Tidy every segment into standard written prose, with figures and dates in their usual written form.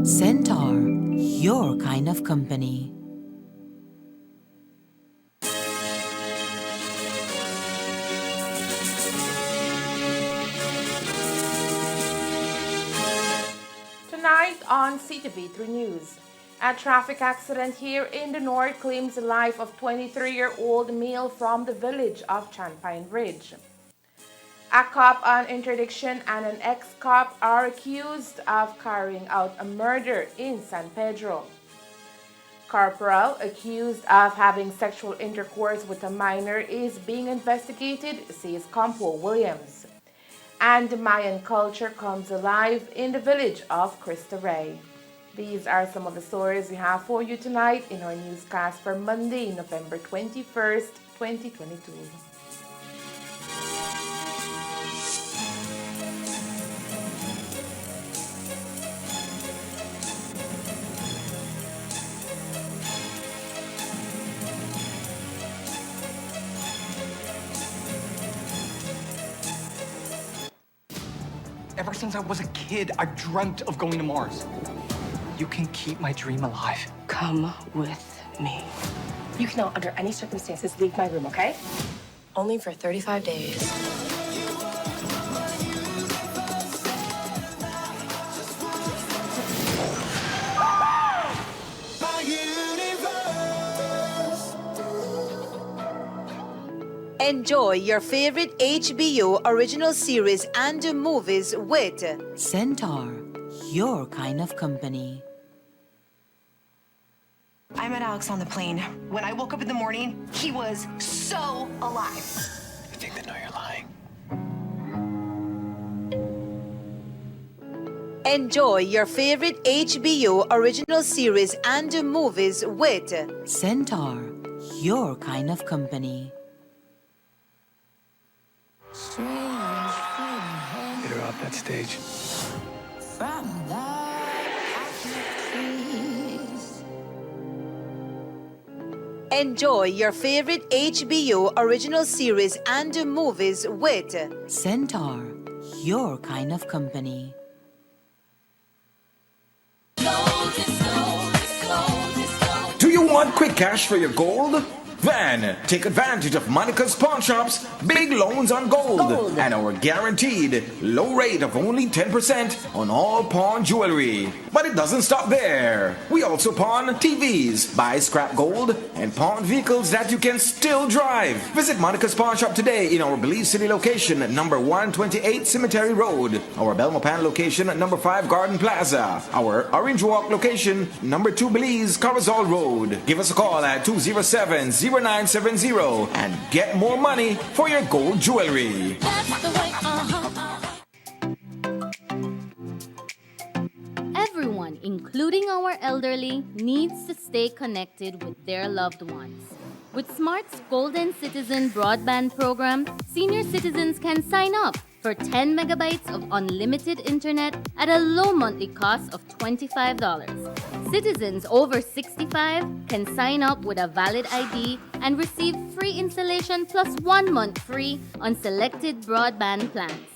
Centaur, your kind of company. Tonight on CTV3 News, a traffic accident here in the north claims the life of 23-year-old male from the village of Champine Ridge. A cop on interdiction and an ex-cop are accused of carrying out a murder in San Pedro. Corporal accused of having sexual intercourse with a minor is being investigated, says Campo Williams. And Mayan culture comes alive in the village of Cristo Rey. These are some of the stories we have for you tonight in our newscast for Monday, November 21st, 2022. Ever since I was a kid, I dreamt of going to Mars. You can keep my dream alive. Come with me. You cannot, under any circumstances, leave my room, okay? Only for 35 days. Enjoy your favorite HBO original series and movies with Centaur, your kind of company. I met Alex on the plane. When I woke up in the morning, he was so alive. You think they know you're lying? Enjoy your favorite HBO original series and movies with Centaur, your kind of company. Get her off that stage. Enjoy your favorite HBO original series and movies with Centaur, your kind of company. Do you want quick cash for your gold? Then take advantage of Monica's Pawn Shop's big loans on gold and our guaranteed low rate of only 10% on all pawn jewelry. But it doesn't stop there. We also pawn TVs, buy scrap gold, and pawn vehicles that you can still drive. Visit Monica's Pawn Shop today in our Belize City location at number 128 Cemetery Road, our Belmopan location at number 5 Garden Plaza, our Orange Walk location, number 2 Belize Carazal Road. Give us a call at 207-0970 and get more money for your gold jewelry. Everyone, including our elderly, needs to stay connected with their loved ones. With Smart's Golden Citizen broadband program, senior citizens can sign up for 10 megabytes of unlimited internet at a low monthly cost of $25. Citizens over 65 can sign up with a valid ID and receive free installation plus 1 month free on selected broadband plans.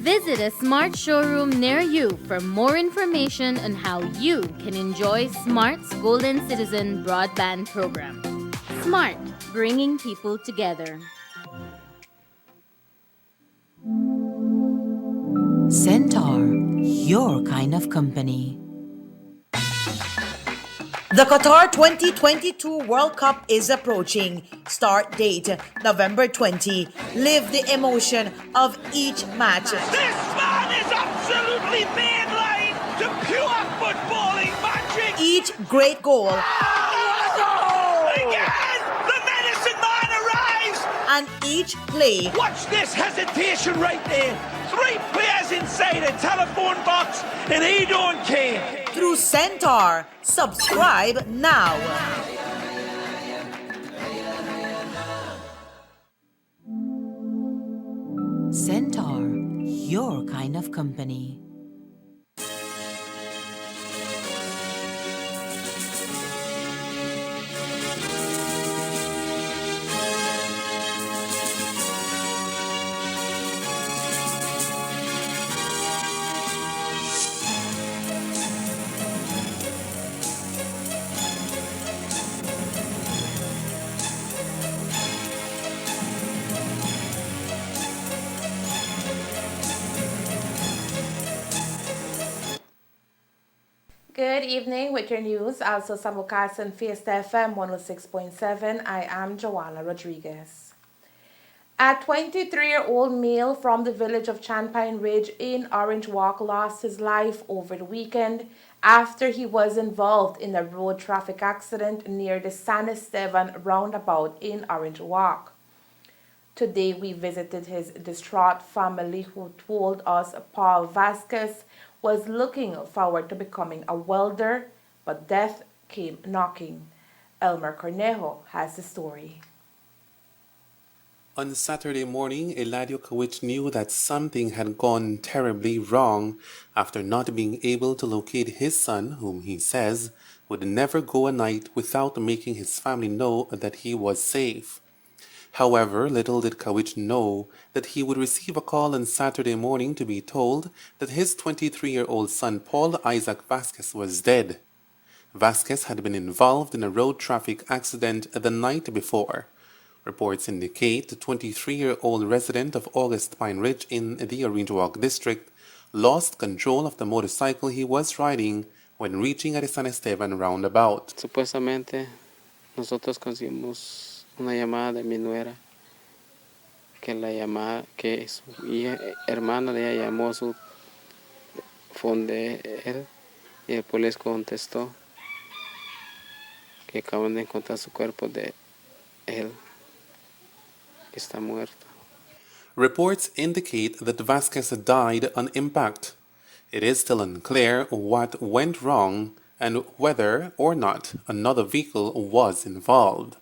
Visit a Smart showroom near you for more information on how you can enjoy Smart's Golden Citizen broadband program. Smart, bringing people together. Centaur, your kind of company. The Qatar 2022 World Cup is approaching. Start date November 20. Live the emotion of each match. This man is absolutely mainline to pure footballing magic. Each great goal. Again, the medicine man arrives. And each play. Watch this hesitation right there. 3 players inside a telephone box, and he don't care. Through Centaur. Subscribe now. Centaur, your kind of company. Good evening with your news. Also simulcast on Fiesta FM 106.7. I am Joanna Rodriguez. A 23-year-old male from the village of Champagne Ridge in Orange Walk lost his life over the weekend after he was involved in a road traffic accident near the San Esteban roundabout in Orange Walk. Today we visited his distraught family, who told us Paul Vasquez was looking forward to becoming a welder, but death came knocking. Elmer Cornejo has the story. On Saturday morning, Eladio Kawich knew that something had gone terribly wrong after not being able to locate his son, whom he says would never go a night without making his family know that he was safe. However, little did Kawich know that he would receive a call on Saturday morning to be told that his 23-year-old son Paul Isaac Vasquez was dead. Vasquez had been involved in a road traffic accident the night before. Reports indicate the 23-year-old resident of August Pine Ridge in the Orange Walk district lost control of the motorcycle he was riding when reaching at the San Esteban roundabout. Supuestamente, nosotros conseguimos una llamada de mi nuera, que su hija, hermana de ella llamó a su phone de él y después les contestó que acaban de encontrar su cuerpo de él. Está muerto. Reports indicate that Vasquez died on impact. It is still unclear what went wrong and whether or not another vehicle was involved.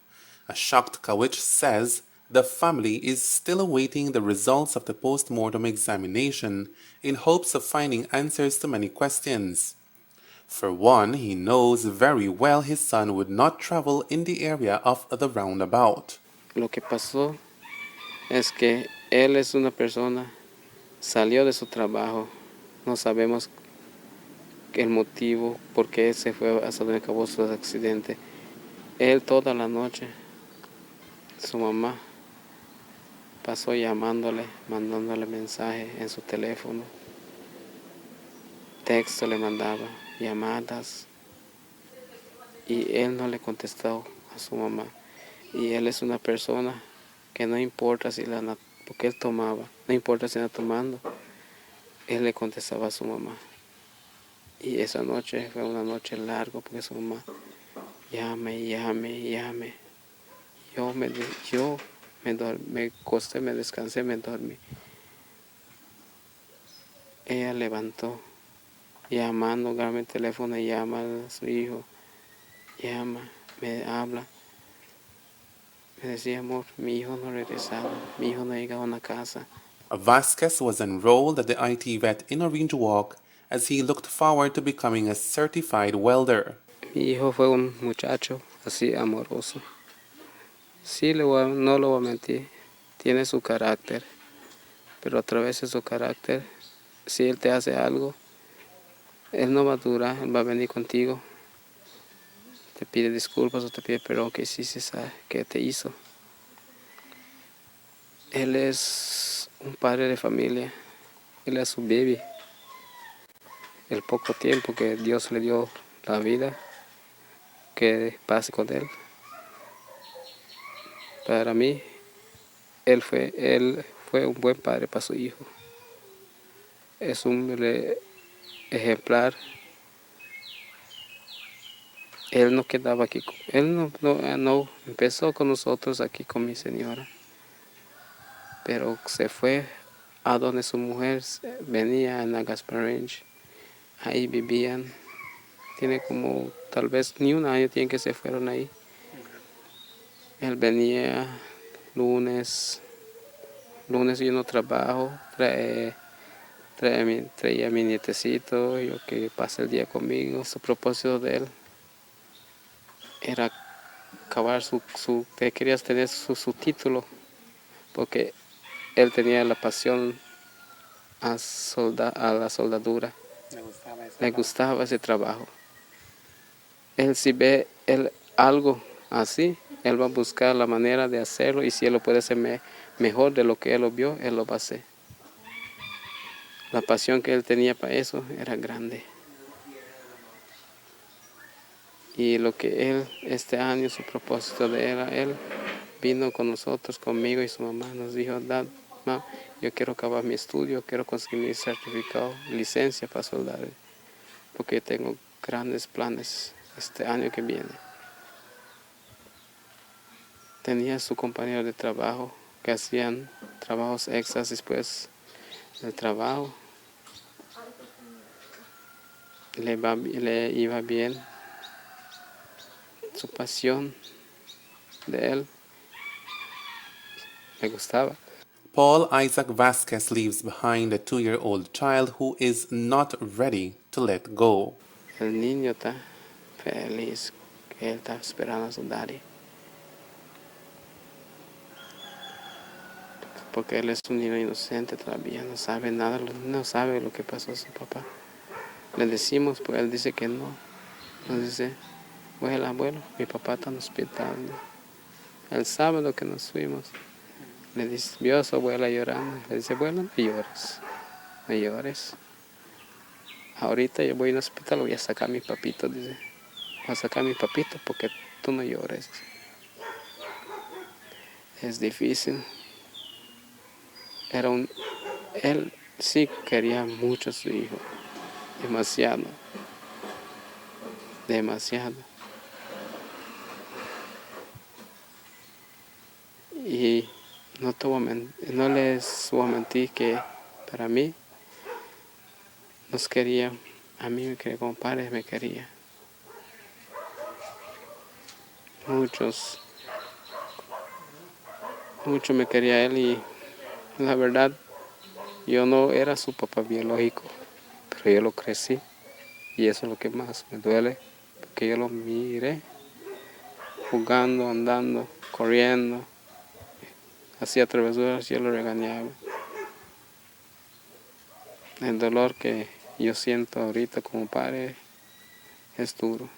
A shocked Kawich says the family is still awaiting the results of the post-mortem examination in hopes of finding answers to many questions. For one, he knows very well his son would not travel in the area of the roundabout. Lo que pasó es que él es una persona, salió de su trabajo, no sabemos el motivo por qué se fue hasta donde acabó su accidente. Él toda la noche, su mamá pasó llamándole, mandándole mensajes en su teléfono, texto le mandaba, llamadas, y él no le contestó a su mamá. Y él es una persona que no importa si porque él tomaba, no importa si está tomando, él le contestaba a su mamá. Y esa noche fue una noche larga porque su mamá llame. Yo me acosté, me descansé, me dormí. Ella levantó, llamando, agarra el teléfono y llama a su hijo, me habla. Me decía, amor, mi hijo no regresaba, mi hijo no llegaba a la casa. Vasquez was enrolled at the IT vet in Orange Walk as he looked forward to becoming a certified welder. Mi hijo fue un muchacho así amoroso. Sí, no lo voy a mentir, tiene su carácter, pero a través de su carácter, si él te hace algo, él no va a durar, él va a venir contigo. Te pide disculpas o te pide perdón que hiciste, que te hizo. Él es un padre de familia, él es su baby. El poco tiempo que Dios le dio la vida, que pase con él. Para mí, él fue un buen padre para su hijo. Es un ejemplar. Él no quedaba aquí, él no empezó con nosotros aquí con mi señora, pero se fue a donde su mujer venía en la Gaspar Range. Ahí vivían, tiene como tal vez ni un año tienen que se fueron ahí. Él venía lunes yo no trabajo, traía a mi nietecito, yo que pase el día conmigo. Su propósito de él era acabar quería tener su título, porque él tenía la pasión a la soldadura. Le gustaba ese trabajo. Él si ve algo así, él va a buscar la manera de hacerlo, y si él lo puede hacer mejor de lo que él lo vio, él lo va a hacer. La pasión que él tenía para eso era grande. Y lo que él, este año, su propósito de él vino con nosotros, conmigo y su mamá, nos dijo, Dad, ma, yo quiero acabar mi estudio, quiero conseguir mi certificado, licencia para soldar, porque tengo grandes planes este año que viene. Tenía su compañero de trabajo que hacían trabajos extras después del trabajo. Le iba bien. Su pasión de él me gustaba. Paul Isaac Vasquez leaves behind a 2-year-old child who is not ready to let go. El niño está feliz, que él está esperando a su daddy. Porque él es un niño inocente todavía, no sabe nada, no sabe lo que pasó a su papá. Le decimos, pues él dice que no. Nos dice, abuela, abuelo, mi papá está en el hospital. Él sabe lo que nos fuimos. Le dice, vio a su abuela llorando. Le dice, abuela, no llores, no llores. Ahorita yo voy al hospital, voy a sacar a mi papito, dice. Voy a sacar a mi papito porque tú no llores. Es difícil. Él sí quería mucho a su hijo, demasiado, demasiado. Y no les voy a mentir que para mí nos quería, a mí me quería como padre, me quería. Mucho me quería él y la verdad yo no era su papá biológico, pero yo lo crecí y eso es lo que más me duele, porque yo lo miré jugando, andando, corriendo, hacía travesuras, yo lo regañaba. El dolor que yo siento ahorita como padre es duro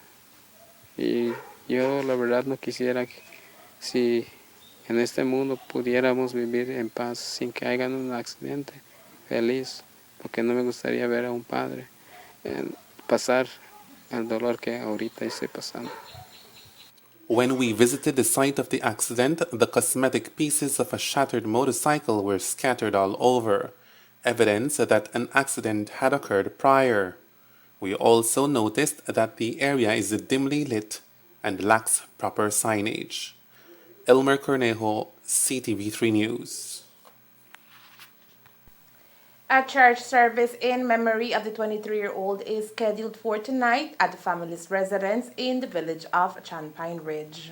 y yo la verdad no quisiera que si en este mundo pudiéramos vivir en paz sin que haya un accidente, feliz, porque no me gustaría ver a un padre pasar el dolor que ahorita estoy pasando. When we visited the site of the accident, the cosmetic pieces of a shattered motorcycle were scattered all over, evidence that an accident had occurred prior. We also noticed that the area is dimly lit and lacks proper signage. Elmer Cornejo, CTV3 News. A church service in memory of the 23-year-old is scheduled for tonight at the family's residence in the village of Champine Ridge.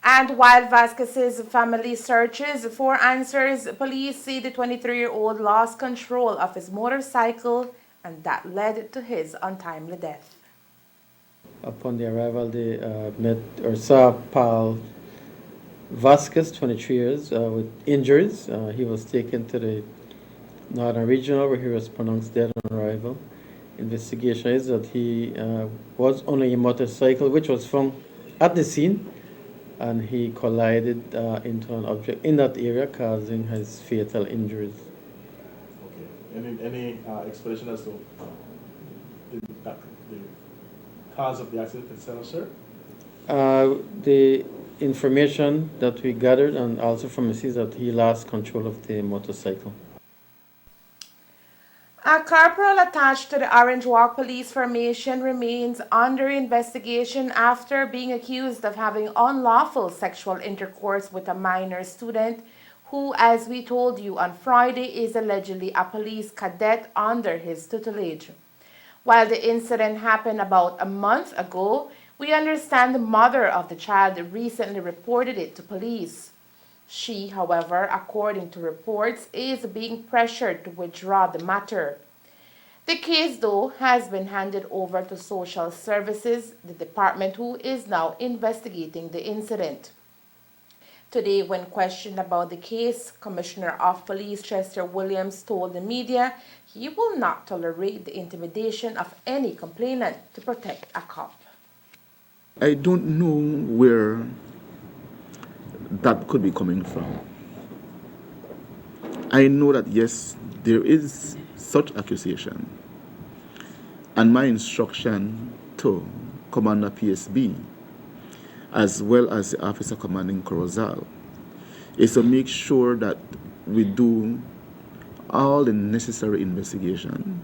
And while Vasquez's family searches for answers, police say the 23-year-old lost control of his motorcycle and that led to his untimely death. Upon the arrival, they saw Paul Vasquez, 23 years, with injuries. He was taken to the Northern Regional, where he was pronounced dead on arrival. Investigation is that he was on a motorcycle which was found at the scene, and he collided into an object in that area, causing his fatal injuries. Okay. Any explanation as to the cause of the accident itself, sir? The information that we gathered, and also from the scene, that he lost control of the motorcycle. A corporal attached to the Orange Walk Police Formation remains under investigation after being accused of having unlawful sexual intercourse with a minor student who, as we told you on Friday, is allegedly a police cadet under his tutelage. While the incident happened about a month ago, we understand the mother of the child recently reported it to police. She, however, according to reports, is being pressured to withdraw the matter. The case, though, has been handed over to Social Services, the department who is now investigating the incident. Today, when questioned about the case, Commissioner of Police Chester Williams told the media he will not tolerate the intimidation of any complainant to protect a cop. I don't know where that could be coming from. I know that yes, there is such accusation, and my instruction to Commander PSB, as well as the officer commanding Corozal, is to make sure that we do all the necessary investigation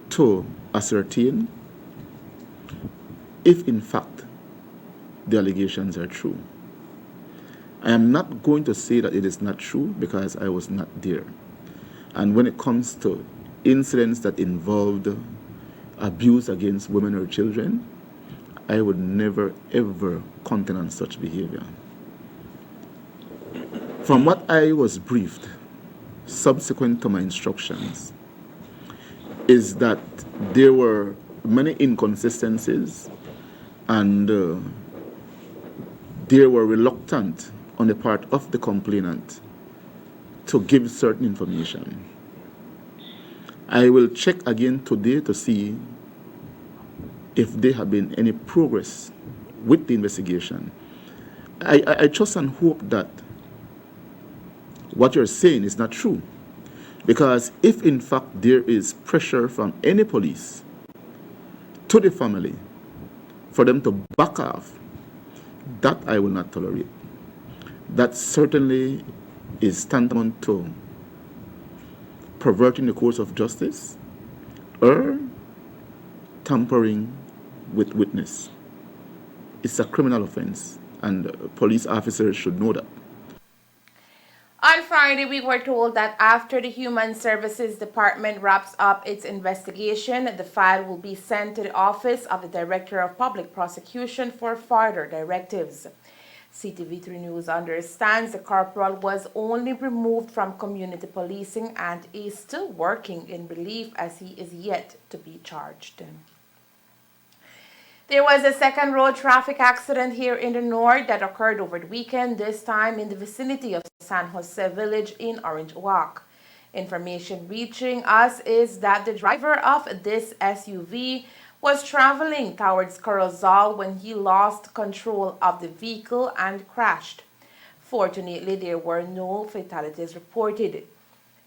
to ascertain if in fact the allegations are true. I am not going to say that it is not true because I was not there. And when it comes to incidents that involved abuse against women or children, I would never ever countenance such behavior. From what I was briefed subsequent to my instructions is that there were many inconsistencies and they were reluctant on the part of the complainant to give certain information. I will check again today to see if there have been any progress with the investigation. I trust and hope that what you're saying is not true. Because if in fact there is pressure from any police to the family for them to back off, that I will not tolerate. That certainly is tantamount to perverting the course of justice or tampering with witness. It's a criminal offense, and police officers should know that. On Friday, we were told that after the Human Services Department wraps up its investigation, the file will be sent to the Office of the Director of Public Prosecution for further directives. CTV3 News understands the corporal was only removed from community policing and is still working in relief as he is yet to be charged. There was a second road traffic accident here in the north that occurred over the weekend, this time in the vicinity of San Jose Village in Orange Walk. Information reaching us is that the driver of this SUV was traveling towards Corozal when he lost control of the vehicle and crashed. Fortunately, there were no fatalities reported.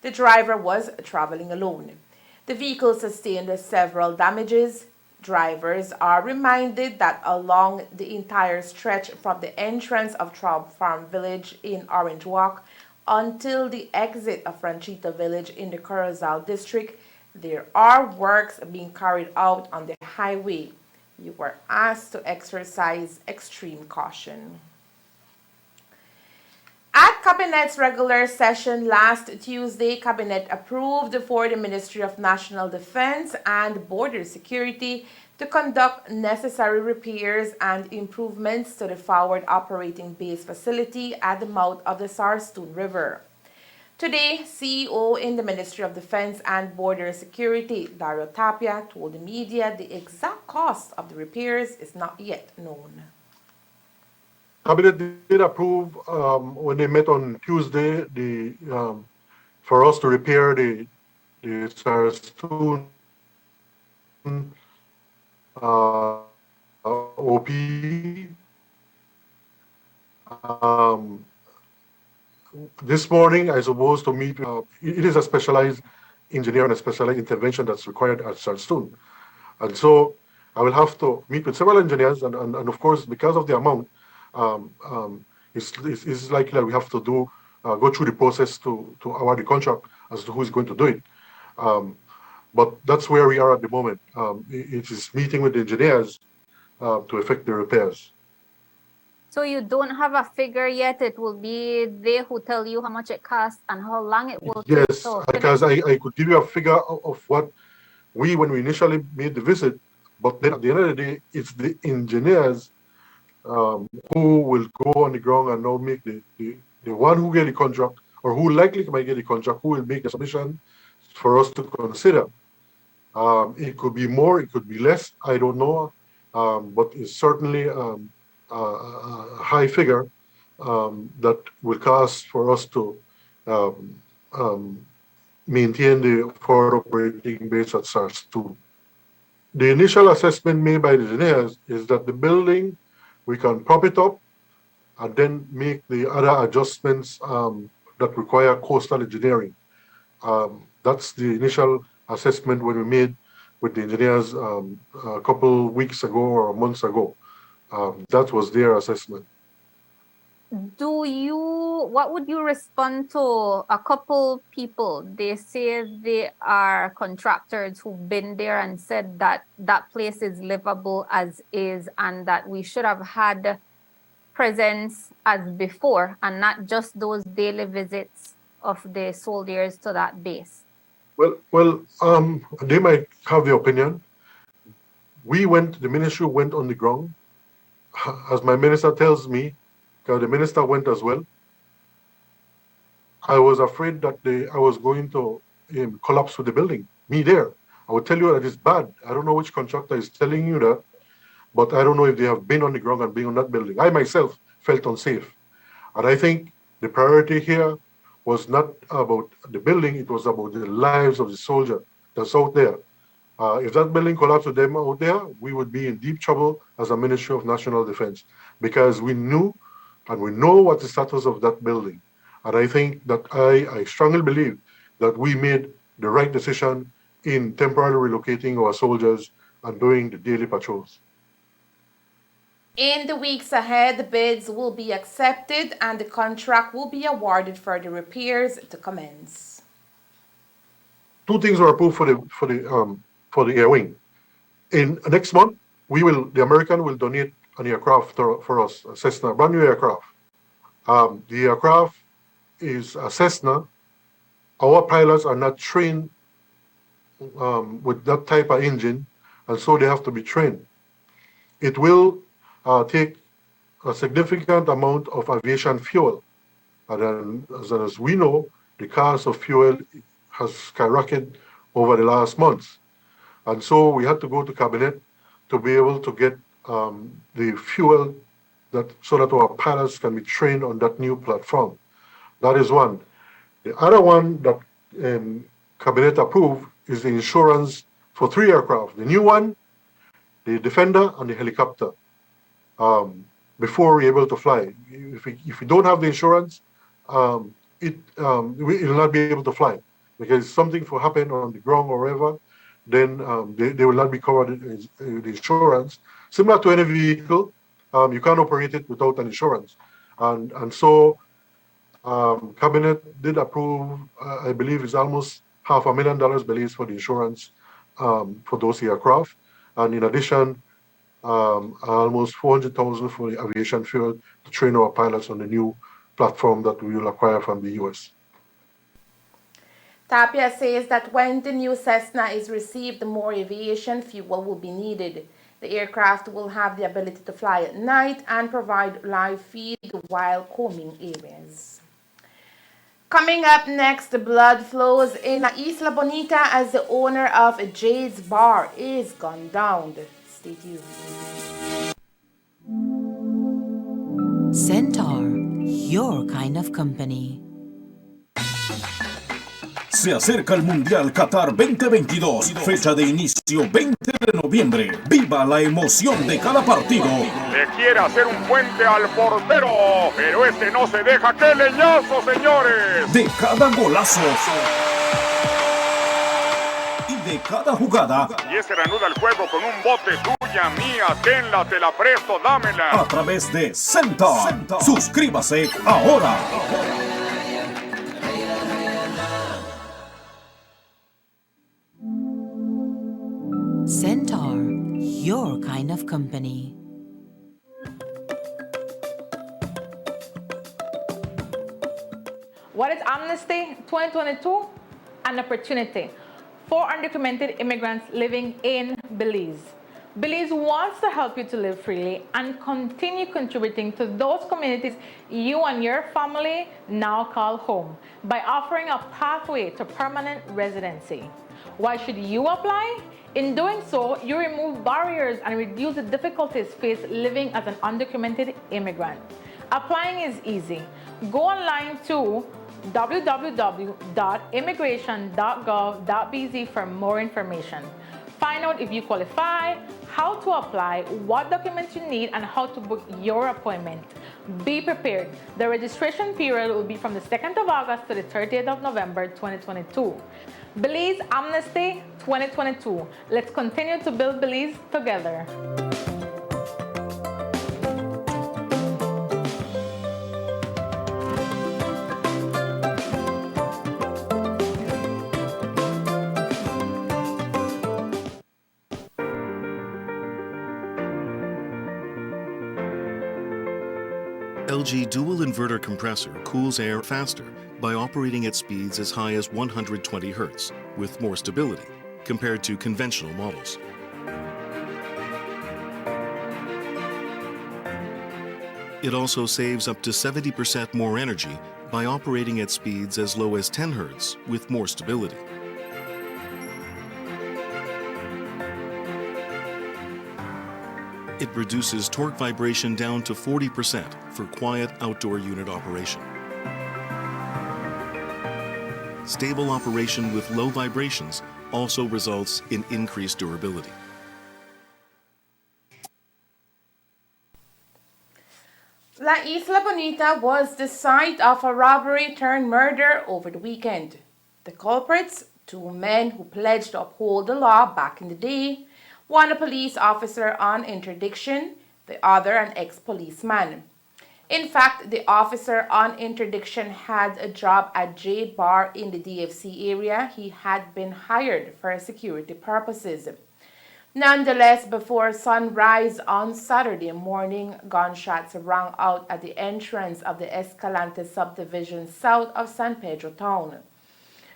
The driver was traveling alone. The vehicle sustained several damages. Drivers are reminded that along the entire stretch from the entrance of Traub Farm Village in Orange Walk until the exit of Ranchita Village in the Corozal district, there are works being carried out on the highway. You were asked to exercise extreme caution. At Cabinet's regular session last Tuesday, Cabinet approved for the Ministry of National Defense and Border Security to conduct necessary repairs and improvements to the forward operating base facility at the mouth of the Sarstoon River. Today, CEO in the Ministry of Defense and Border Security, Dario Tapia, told the media the exact cost of the repairs is not yet known. Cabinet did approve when they met on Tuesday for us to repair the Sarstoon OP. This morning, I suppose to meet. It is a specialized engineer and a specialized intervention that's required at Sarstoon, and so I will have to meet with several engineers, and of course, because of the amount. It's likely that we have to go through the process to award the contract as to who is going to do it. But that's where we are at the moment. It is meeting with the engineers to effect the repairs. So you don't have a figure yet. It will be they who tell you how much it costs and how long it will take. Yes, because I could give you a figure of what when we initially made the visit, but then at the end of the day, it's the engineers who will go on the ground and now make the one who get the contract or who likely might get the contract, who will make the submission for us to consider. It could be more, it could be less, I don't know, but it's certainly a high figure that will cost for us to maintain the forward operating base at SARS-2. The initial assessment made by the engineers is that the building, we can prop it up and then make the other adjustments that require coastal engineering. That's the initial assessment when we made with the engineers a couple weeks ago or months ago. That was their assessment. What would you respond to a couple people? They say they are contractors who've been there and said that that place is livable as is and that we should have had presence as before and not just those daily visits of the soldiers to that base. Well, they might have the opinion. The ministry went on the ground. As my minister tells me, because the minister went as well, I was afraid that I was going to collapse with the building. Me there. I would tell you that it's bad. I don't know which contractor is telling you that, but I don't know if they have been on the ground and been on that building. I myself felt unsafe. And I think the priority here was not about the building, it was about the lives of the soldier that's out there. If that building collapsed with them out there, we would be in deep trouble as a Ministry of National Defense because we knew and we know what the status of that building. And I think that I strongly believe that we made the right decision in temporarily relocating our soldiers and doing the daily patrols. In the weeks ahead, the bids will be accepted and the contract will be awarded for the repairs to commence. Two things were approved for the air wing. In next month, the American will donate an aircraft for us, a Cessna, brand new aircraft. The aircraft is a Cessna. Our pilots are not trained with that type of engine, and so they have to be trained. It will take a significant amount of aviation fuel. And then, as we know, the cost of fuel has skyrocketed over the last months. And so we had to go to cabinet to be able to get the fuel so that our pilots can be trained on that new platform. That is one. The other one that cabinet approved is the insurance for 3 aircraft. The new one, the Defender, and the helicopter. Before we're able to fly. If we don't have the insurance, it will not be able to fly because something will happen on the ground or wherever, then they will not be covered in the insurance. Similar to any vehicle, you can't operate it without an insurance. And so Cabinet did approve, I believe it's almost $500,000 beliefs for the insurance for those aircraft. And in addition, almost $400,000 for the aviation fuel to train our pilots on the new platform that we will acquire from the U.S. Tapia says that when the new Cessna is received, more aviation fuel will be needed. The aircraft will have the ability to fly at night and provide live feed while combing areas. Coming up next, the blood flows in Isla Bonita as the owner of Jade's Bar is gunned down. Stay tuned. Centaur, your kind of company. Se acerca el Mundial Qatar 2022, fecha de inicio 20 de noviembre. Viva la emoción de cada partido. Le quiere hacer un puente al portero, pero este no se deja. ¡Qué leñazo, señores! De cada golazo. Y de cada jugada. Y se reanuda el juego con un bote tuya, mía, tenla, te la presto, dámela. A través de Centaur. Suscríbase ahora. Centaur, your kind of company. What is Amnesty 2022? An opportunity for undocumented immigrants living in Belize. Belize wants to help you to live freely and continue contributing to those communities you and your family now call home by offering a pathway to permanent residency. Why should you apply? In doing so, you remove barriers and reduce the difficulties faced living as an undocumented immigrant. Applying is easy. Go online to www.immigration.gov.bz for more information. Find out if you qualify, how to apply, what documents you need, and how to book your appointment. Be prepared. The registration period will be from the 2nd of August to the 30th of November 2022. Belize Amnesty 2022. Let's continue to build Belize together. LG dual inverter compressor cools air faster by operating at speeds as high as 120 Hz with more stability compared to conventional models. It also saves up to 70% more energy by operating at speeds as low as 10 Hz with more stability. It reduces torque vibration down to 40% for quiet outdoor unit operation. Stable operation with low vibrations also results in increased durability. La Isla Bonita was the site of a robbery turned murder over the weekend. The culprits, two men who pledged to uphold the law back in the day, one a police officer on interdiction, the other an ex-policeman. In fact, the officer on interdiction had a job at Jade Bar in the DFC area. He had been hired for security purposes. Nonetheless, before sunrise on Saturday morning, gunshots rang out at the entrance of the Escalante subdivision south of San Pedro town.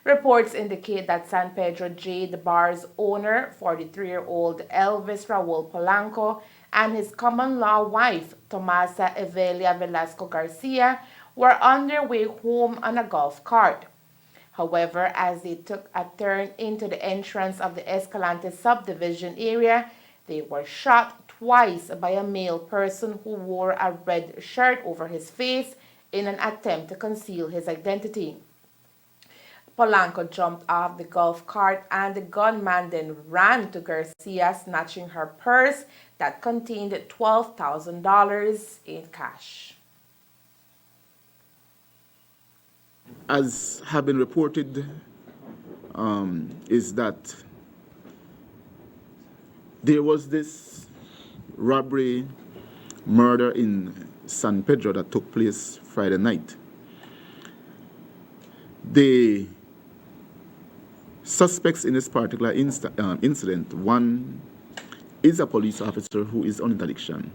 Reports indicate that San Pedro Jade Bar's owner, 43-year-old Elvis Raul Polanco, and his common-law wife, Tomasa Evelia Velasco Garcia, were on their way home on a golf cart. However, as they took a turn into the entrance of the Escalante subdivision area, they were shot twice by a male person who wore a red shirt over his face in an attempt to conceal his identity. Polanco jumped off the golf cart and the gunman then ran to Garcia, snatching her purse that contained $12,000 in cash. As have been reported, is that there was this robbery murder in San Pedro that took place Friday night. The suspects in this particular incident, one is a police officer who is on interdiction,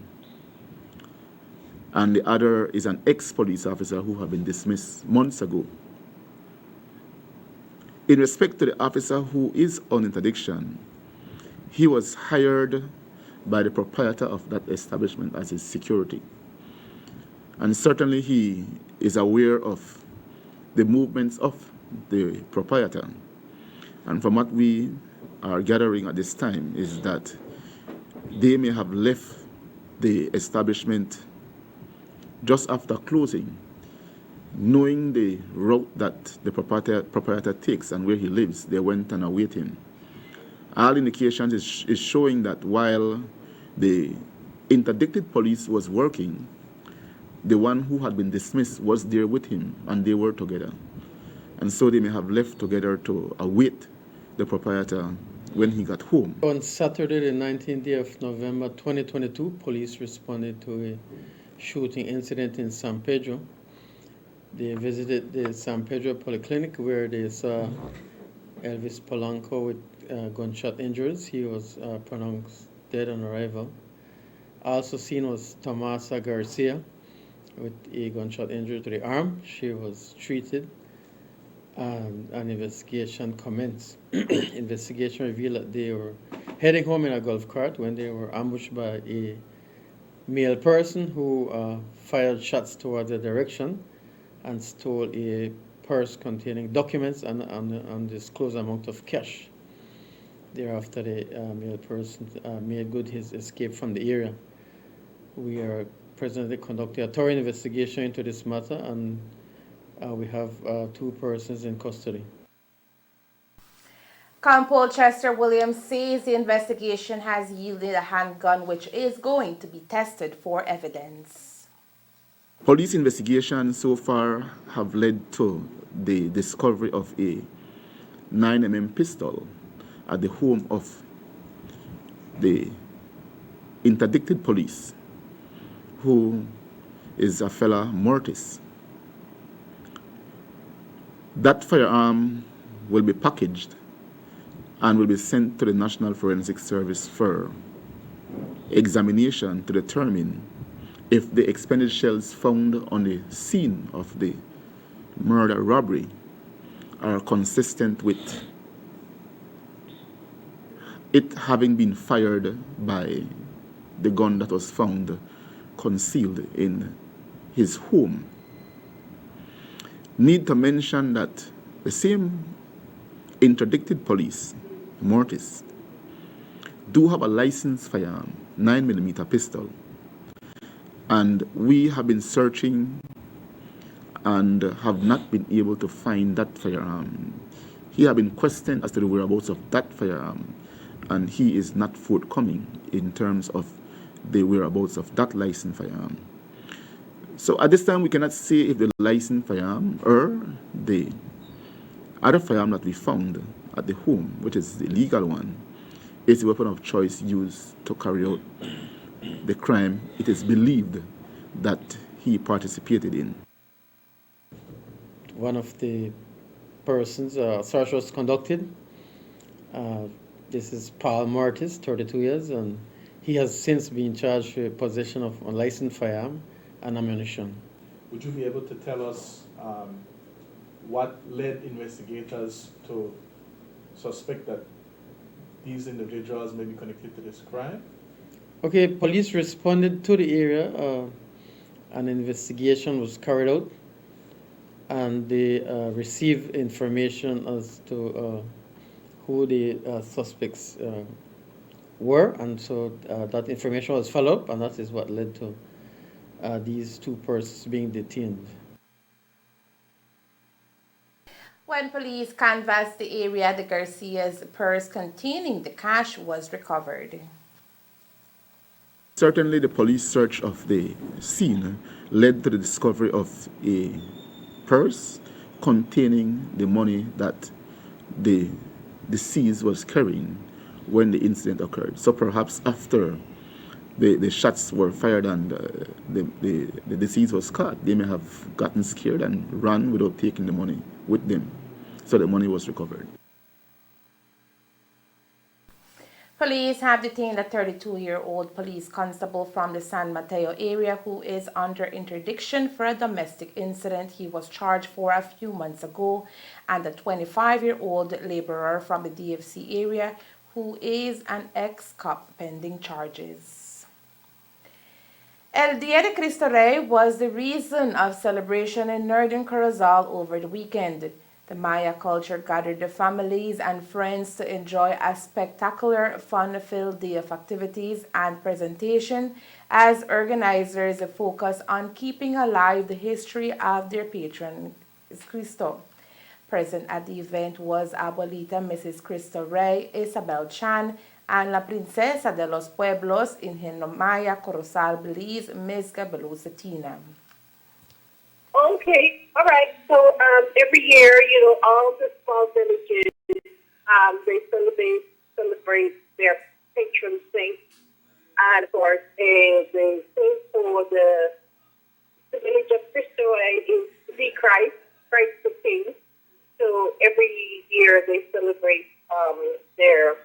and the other is an ex-police officer who had been dismissed months ago. In respect to the officer who is on interdiction, he was hired by the proprietor of that establishment as his security. And certainly he is aware of the movements of the proprietor. And from what we are gathering at this time is that they may have left the establishment just after closing, knowing the route that the proprietor takes and where he lives. They went and await him. All indications is showing that while the interdicted police was working, the one who had been dismissed was there with him, and they were together. And so they may have left together to await the proprietor when he got home. On Saturday, the 19th day of November 2022, police responded to a shooting incident in San Pedro. They visited the San Pedro Polyclinic where they saw Elvis Polanco with gunshot injuries. He was pronounced dead on arrival. Also seen was Tomasa Garcia with a gunshot injury to the arm. She was treated and an investigation commenced. Investigation revealed that they were heading home in a golf cart when they were ambushed by a male person who fired shots towards their direction and stole a purse containing documents and an undisclosed amount of cash. Thereafter, the male person made good his escape from the area. We are presently conducting a thorough investigation into this matter, and we have 2 persons in custody. Compol Chester Williams says the investigation has yielded a handgun which is going to be tested for evidence. Police investigations so far have led to the discovery of a 9mm pistol at the home of the interdicted police, who is a fella Mortis. That firearm will be packaged and will be sent to the National Forensic Service for examination to determine if the expended shells found on the scene of the murder robbery are consistent with it having been fired by the gun that was found concealed in his home. Need to mention that the same interdicted police, Mortis, do have a licensed firearm, 9mm pistol, and we have been searching and have not been able to find that firearm. He has been questioned as to the whereabouts of that firearm, and he is not forthcoming in terms of the whereabouts of that licensed firearm. So at this time, we cannot say if the licensed firearm or the other firearm that we found at the home, which is the legal one, is the weapon of choice used to carry out the crime it is believed that he participated in. One of the persons, search was conducted. This is Paul Mortis, 32 years, and he has since been charged with possession of a licensed firearm and ammunition. Would you be able to tell us what led investigators to suspect that these individuals may be connected to this crime? Okay, police responded to the area. An investigation was carried out, and they received information as to who the suspects were, and so that information was followed up, and that is what led to these two persons being detained. When police canvassed the area, the Garcia's purse containing the cash was recovered. Certainly, the police search of the scene led to the discovery of a purse containing the money that the deceased was carrying when the incident occurred. So perhaps after the shots were fired and the deceased was caught, they may have gotten scared and run without taking the money with them. So the money was recovered. Police have detained a 32-year-old police constable from the San Mateo area who is under interdiction for a domestic incident he was charged for a few months ago, and a 25-year-old laborer from the DFC area who is an ex-cop pending charges. El Dia de Cristo Rey was the reason of celebration in Northern Corozal over the weekend. The Maya culture gathered the families and friends to enjoy a spectacular, fun-filled day of activities and presentation as organizers focus on keeping alive the history of their patron, Cristo. Present at the event was Abuelita Mrs. Cristo Rey, Isabel Chan, and La Princesa de los Pueblos in Maya Corozal, Belize, Ms. Gabelucetina. Okay, all right. So every year, all the small villages, they celebrate their patron saint, and of course, the saint for the village of Cristo is the Christ the King. So every year they celebrate their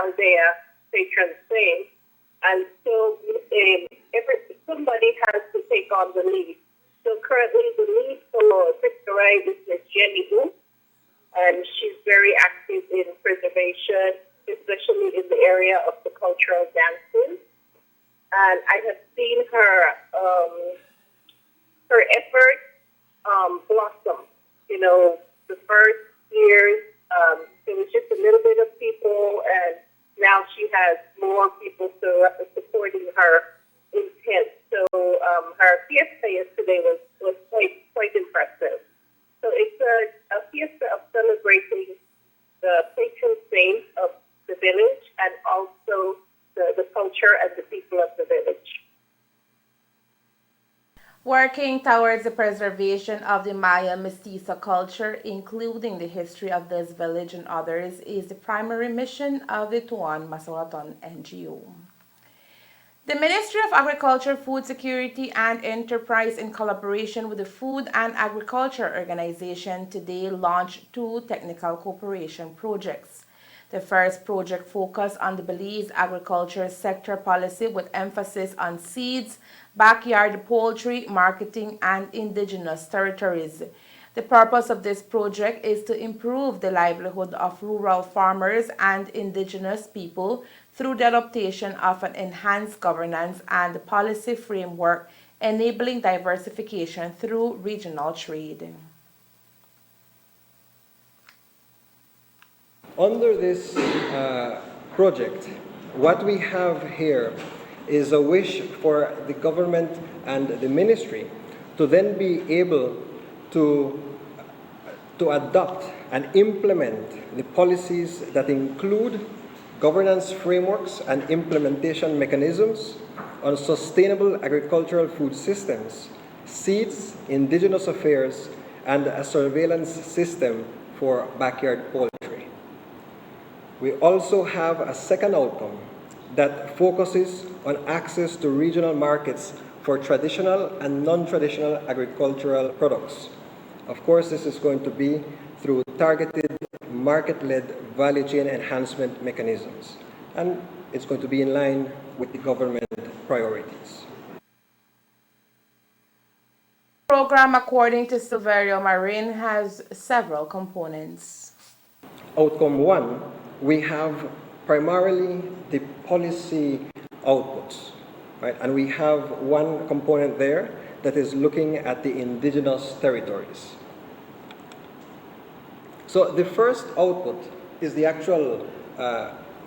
Aldea patron saint, and so somebody has to take on the lead. So currently the lead for Cristo Rey is Miss Jenny Wu, and she's very active in preservation, especially in the area of the cultural dances. And I have seen her efforts blossom. The first years there was just a little bit of people, and now she has more people supporting her intent. So her fiesta yesterday was quite impressive. So it's a fiesta of celebrating the patron saint of the village and also the culture and the people of the village. Working towards the preservation of the Maya mestizo culture, including the history of this village and others, is the primary mission of the Tuan Masaraton NGO. The Ministry of Agriculture, Food Security and Enterprise, in collaboration with the Food and Agriculture Organization, today launched 2 technical cooperation projects. The first project focused on the Belize agriculture sector policy with emphasis on seeds, backyard poultry, marketing, and indigenous territories. The purpose of this project is to improve the livelihood of rural farmers and indigenous people through the adoption of an enhanced governance and policy framework enabling diversification through regional trade. Under this project, what we have here is a wish for the government and the ministry to then be able to adopt and implement the policies that include governance frameworks and implementation mechanisms on sustainable agricultural food systems, seeds, indigenous affairs, and a surveillance system for backyard poultry. We also have a second outcome that focuses on access to regional markets for traditional and non-traditional agricultural products. Of course, this is going to be through targeted market-led value chain enhancement mechanisms, and it's going to be in line with the government priorities. The program, according to Silverio Marin, has several components. Outcome 1, we have primarily the policy outputs, right? And we have one component there that is looking at the indigenous territories. So the first output is the actual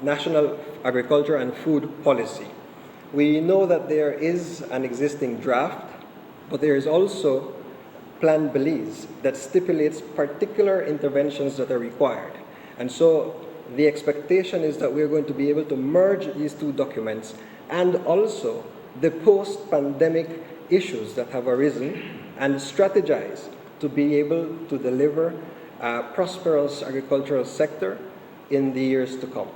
national agriculture and food policy. We know that there is an existing draft, but there is also Plan Belize that stipulates particular interventions that are required. And so the expectation is that we're going to be able to merge these 2 documents and also the post-pandemic issues that have arisen and strategize to be able to deliver a prosperous agricultural sector in the years to come.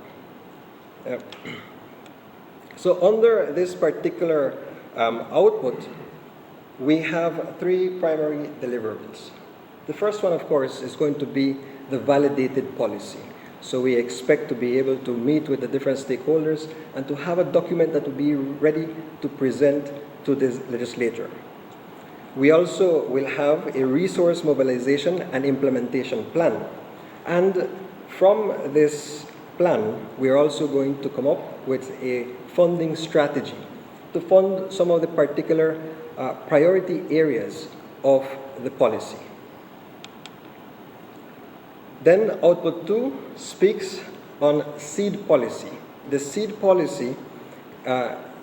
So under this particular output, we have 3 primary deliverables. The first one, of course, is going to be the validated policy. So we expect to be able to meet with the different stakeholders and to have a document that will be ready to present to the legislature. We also will have a resource mobilization and implementation plan. And from this plan, we are also going to come up with a funding strategy to fund some of the particular priority areas of the policy. Then output 2 speaks on seed policy. The seed policy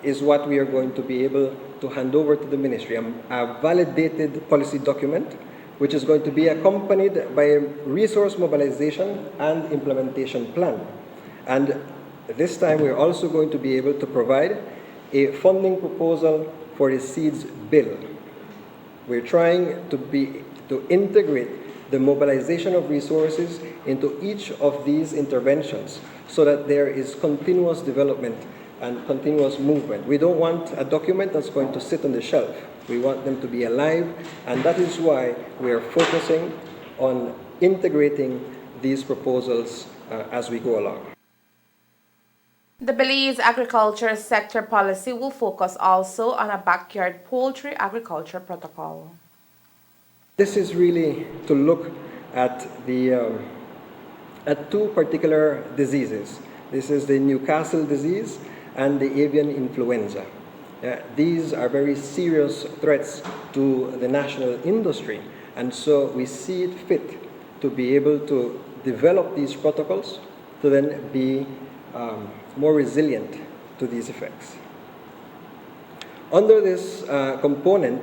is what we are going to be able to hand over to the ministry, a validated policy document, which is going to be accompanied by a resource mobilization and implementation plan. And this time we're also going to be able to provide a funding proposal for the seeds bill. We're trying to integrate the mobilization of resources into each of these interventions so that there is continuous development and continuous movement. We don't want a document that's going to sit on the shelf. We want them to be alive, and that is why we are focusing on integrating these proposals as we go along. The Belize agriculture sector policy will focus also on a backyard poultry agriculture protocol. This is really to look at at 2 particular diseases. This is the Newcastle disease and the avian influenza. These are very serious threats to the national industry, and so we see it fit to be able to develop these protocols to then be more resilient to these effects. Under this component,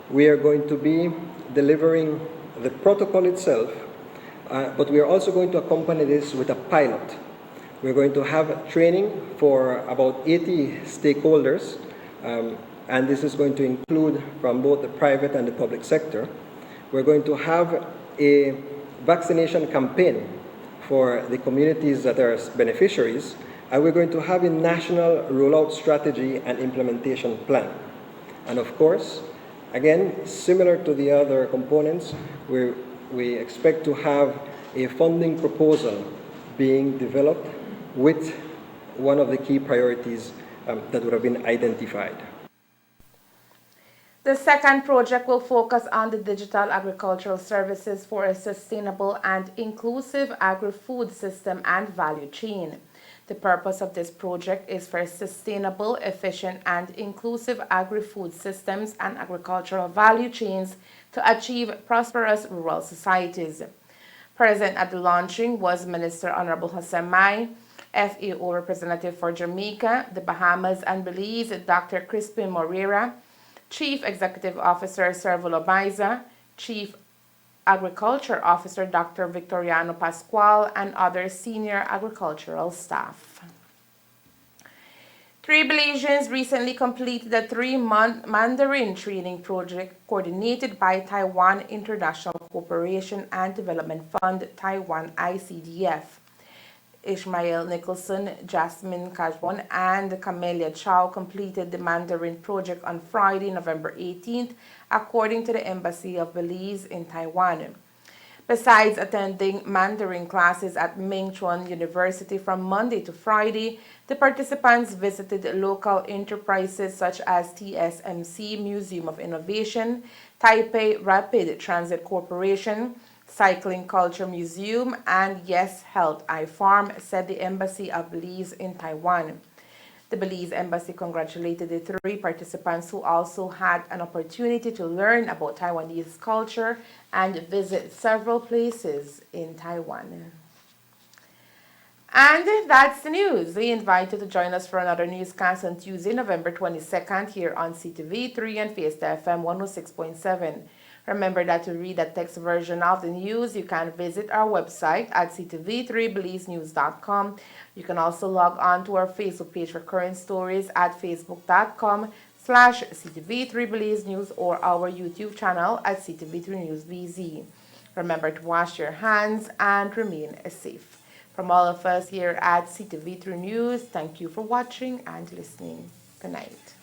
we are going to be delivering the protocol itself, but we are also going to accompany this with a pilot. We're going to have training for about 80 stakeholders and this is going to include from both the private and the public sector. We're going to have a vaccination campaign for the communities that are beneficiaries, and we're going to have a national rollout strategy and implementation plan. And of course, again, similar to the other components, we expect to have a funding proposal being developed with one of the key priorities that would have been identified. The second project will focus on the digital agricultural services for a sustainable and inclusive agri-food system and value chain. The purpose of this project is for sustainable, efficient, and inclusive agri-food systems and agricultural value chains to achieve prosperous rural societies. Present at the launching was Minister Honorable Hossein Mai, FAO representative for Jamaica, the Bahamas, and Belize, Dr. Crispin Moreira, Chief Executive Officer Servulo Baiza, Chief Agriculture Officer Dr. Victoriano Pascual, and other senior agricultural staff. 3 Belizeans recently completed a 3-month Mandarin training project coordinated by Taiwan International Cooperation and Development Fund, Taiwan ICDF. Ishmael Nicholson, Jasmine Kajwon, and Camelia Chow completed the Mandarin project on Friday, November 18th, according to the Embassy of Belize in Taiwan. Besides attending Mandarin classes at Ming Chuan University from Monday to Friday, the participants visited local enterprises such as TSMC Museum of Innovation, Taipei Rapid Transit Corporation, Cycling Culture Museum, and Yes Health iFarm, said the Embassy of Belize in Taiwan. The Belize Embassy congratulated the 3 participants who also had an opportunity to learn about Taiwanese culture and visit several places in Taiwan. And that's the news. We invite you to join us for another newscast on Tuesday, November 22nd here on CTV3 and Fiesta FM 106.7. Remember that to read the text version of the news, you can visit our website at CTV3BelizeNews.com. You can also log on to our Facebook page for current stories at Facebook.com/CTV3BelizeNews or our YouTube channel at CTV3NewsBZ. Remember to wash your hands and remain safe. From all of us here at CTV3 News, thank you for watching and listening. Good night.